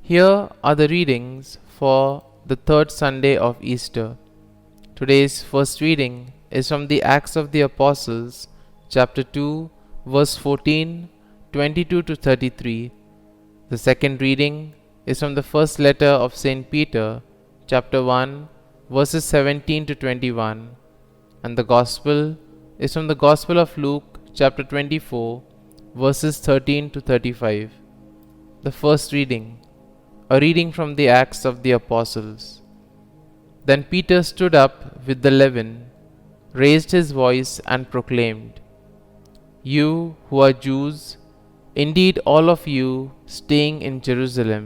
Here are the readings for the third Sunday of Easter. Today's first reading is from the Acts of the Apostles, chapter 2, verse 14, 22 to 33. The second reading is from the first letter of St. Peter, chapter 1, verses 17 to 21. And the Gospel is from the Gospel of Luke, chapter 24, verses 13 to 35. The first reading, a reading from the Acts of the Apostles. Then Peter stood up with the 11, raised his voice and proclaimed, "You who are Jews, indeed all of you staying in Jerusalem,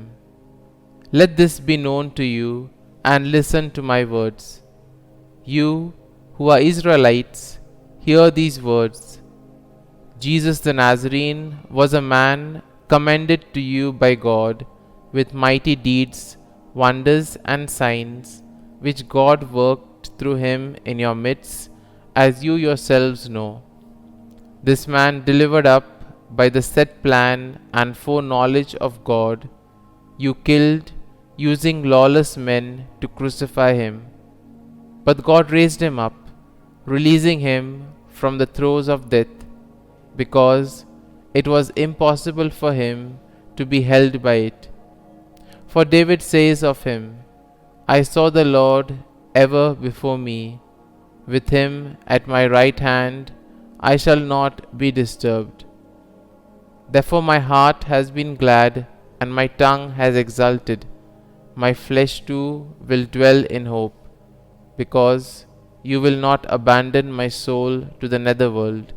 let this be known to you and listen to my words. You who are Israelites, hear these words. Jesus the Nazarene was a man commended to you by God with mighty deeds, wonders and signs, which God worked through him in your midst, as you yourselves know. This man, delivered up by the set plan and foreknowledge of God, you killed, using lawless men to crucify him. But God raised him up, releasing him from the throes of death, because it was impossible for him to be held by it. For David says of him, I saw the Lord ever before me. With him at my right hand, I shall not be disturbed. Therefore my heart has been glad, and my tongue has exulted. My flesh too will dwell in hope, because you will not abandon my soul to the netherworld,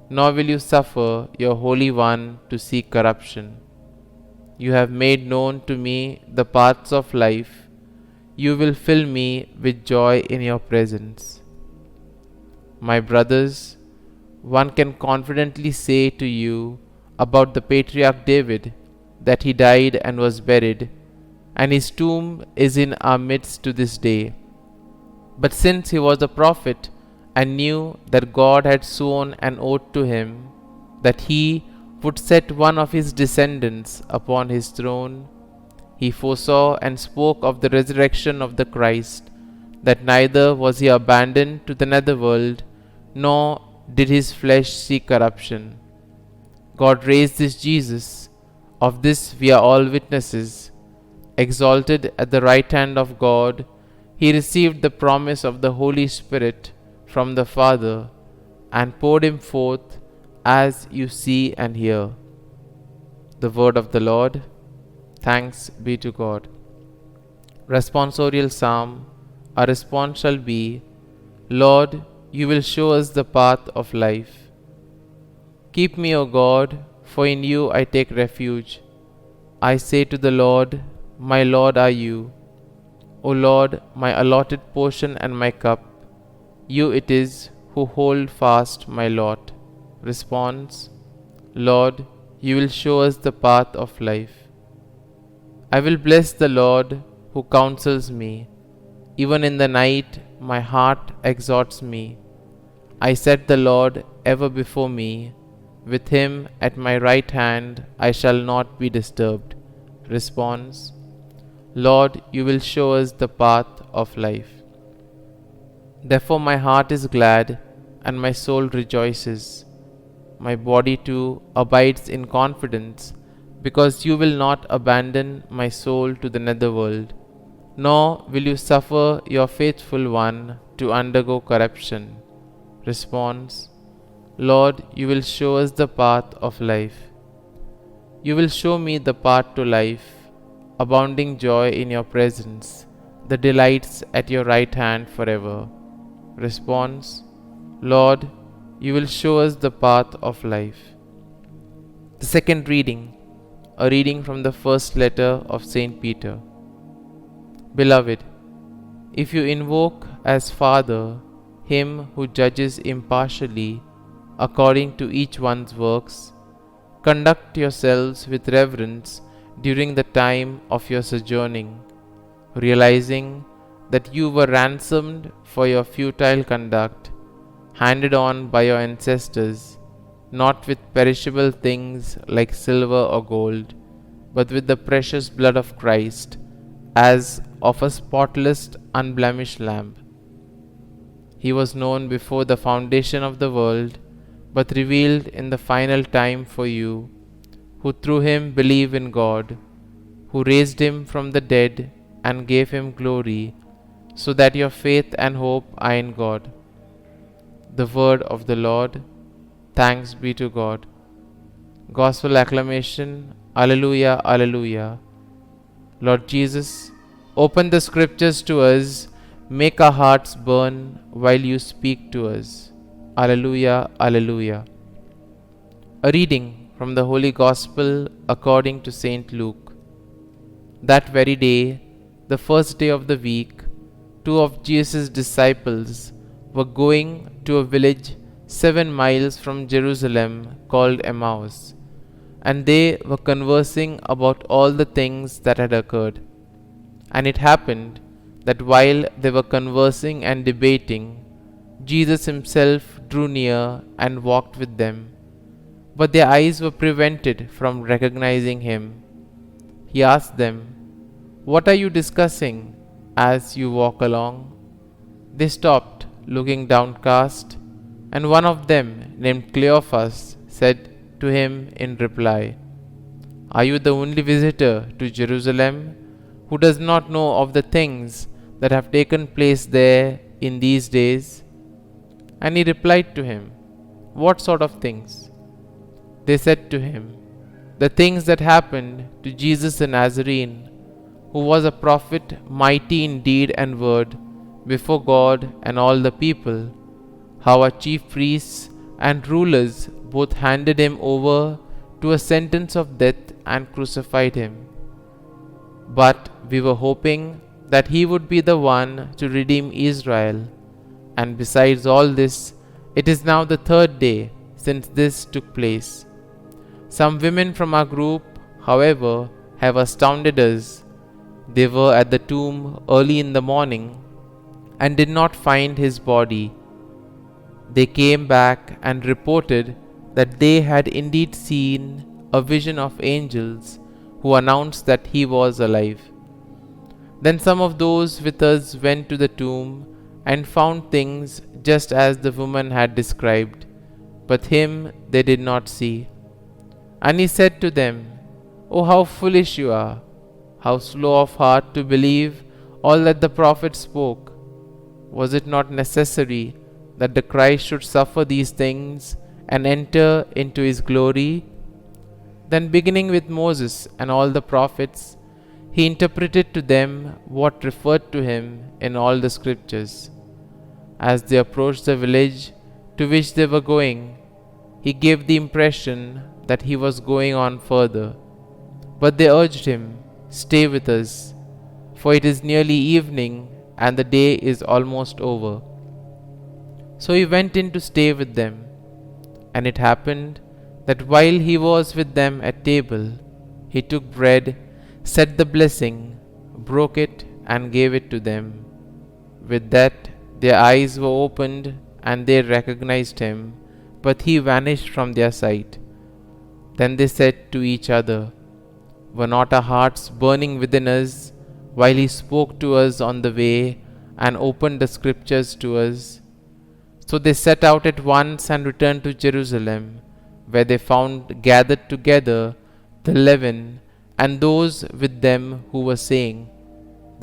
nor will you suffer your Holy One to see corruption. You have made known to me the paths of life. You will fill me with joy in your presence. My brothers, one can confidently say to you about the patriarch David that he died and was buried, and his tomb is in our midst to this day. But since he was a prophet and knew that God had sworn an oath to him that he would set one of his descendants upon his throne, he foresaw and spoke of the resurrection of the Christ, that neither was he abandoned to the netherworld, nor did his flesh see corruption. God raised this Jesus, of this we are all witnesses. Exalted at the right hand of God, he received the promise of the Holy Spirit from the Father, and poured him forth as you see and hear. The word of the Lord. Thanks be to God. Responsorial Psalm. Our response shall be, Lord, you will show us the path of life. Keep me, O God, for in you I take refuge. I say to the Lord, my Lord are you. O Lord, my allotted portion and my cup, you it is who hold fast my lot. Response, Lord, you will show us the path of life. I will bless the Lord who counsels me. Even in the night my heart exhorts me. I set the Lord ever before me. With him at my right hand I shall not be disturbed. Response, Lord, you will show us the path of life. Therefore my heart is glad, and my soul rejoices. My body too abides in confidence, because you will not abandon my soul to the netherworld, nor will you suffer your faithful one to undergo corruption. Response, Lord, you will show us the path of life. You will show me the path to life, abounding joy in your presence, the delights at your right hand forever. Response, Lord, you will show us the path of life. The second reading, a reading from the first letter of St. Peter. Beloved, if you invoke as Father him who judges impartially according to each one's works, conduct yourselves with reverence during the time of your sojourning, realizing that you were ransomed for your futile conduct, handed on by your ancestors, not with perishable things like silver or gold, but with the precious blood of Christ, as of a spotless, unblemished lamb. He was known before the foundation of the world, but revealed in the final time for you, who through him believe in God, who raised him from the dead and gave him glory, so that your faith and hope are in God. The word of the Lord. Thanks be to God. Gospel acclamation. Alleluia, Alleluia. Lord Jesus, open the scriptures to us, make our hearts burn while you speak to us. Alleluia, Alleluia. A reading from the Holy Gospel according to St. Luke. That very day, the first day of the week, two of Jesus' disciples were going to a village 7 miles from Jerusalem called Emmaus, and they were conversing about all the things that had occurred. And it happened that while they were conversing and debating, Jesus himself drew near and walked with them, but their eyes were prevented from recognizing him. He asked them, "What are you discussing as you walk along?" They stopped, looking downcast, and one of them, named Cleophas, said to him in reply, "Are you the only visitor to Jerusalem who does not know of the things that have taken place there in these days?" And he replied to him, "What sort of things?" They said to him, "The things that happened to Jesus the Nazarene, who was a prophet, mighty in deed and word before God and all the people, how our chief priests and rulers both handed him over to a sentence of death and crucified him. But we were hoping that he would be the one to redeem Israel. And besides all this, it is now the 3rd day since this took place. Some women from our group, however, have astounded us. They were at the tomb early in the morning and did not find his body. They came back and reported that they had indeed seen a vision of angels who announced that he was alive. Then some of those with us went to the tomb and found things just as the woman had described, but him they did not see." And he said to them, "Oh, how foolish you are! How slow of heart to believe all that the prophets spoke! Was it not necessary that the Christ should suffer these things and enter into his glory?" Then, beginning with Moses and all the prophets, he interpreted to them what referred to him in all the scriptures. As they approached the village to which they were going, he gave the impression that he was going on further. But they urged him, "Stay with us, for it is nearly evening and the day is almost over." So he went in to stay with them. And it happened that while he was with them at table, he took bread, said the blessing, broke it, and gave it to them. With that, their eyes were opened and they recognized him, but he vanished from their sight. Then they said to each other, "Were not our hearts burning within us while he spoke to us on the way and opened the scriptures to us?" So they set out at once and returned to Jerusalem, where they found gathered together the 11 and those with them who were saying,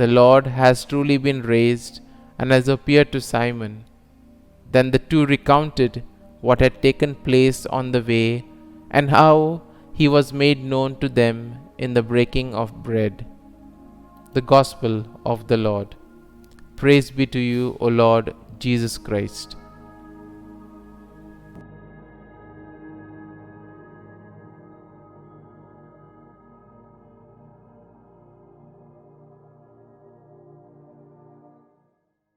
"The Lord has truly been raised and has appeared to Simon." Then the two recounted what had taken place on the way and how he was made known to them in the breaking of bread. The Gospel of the Lord. Praise be to you, O Lord Jesus Christ.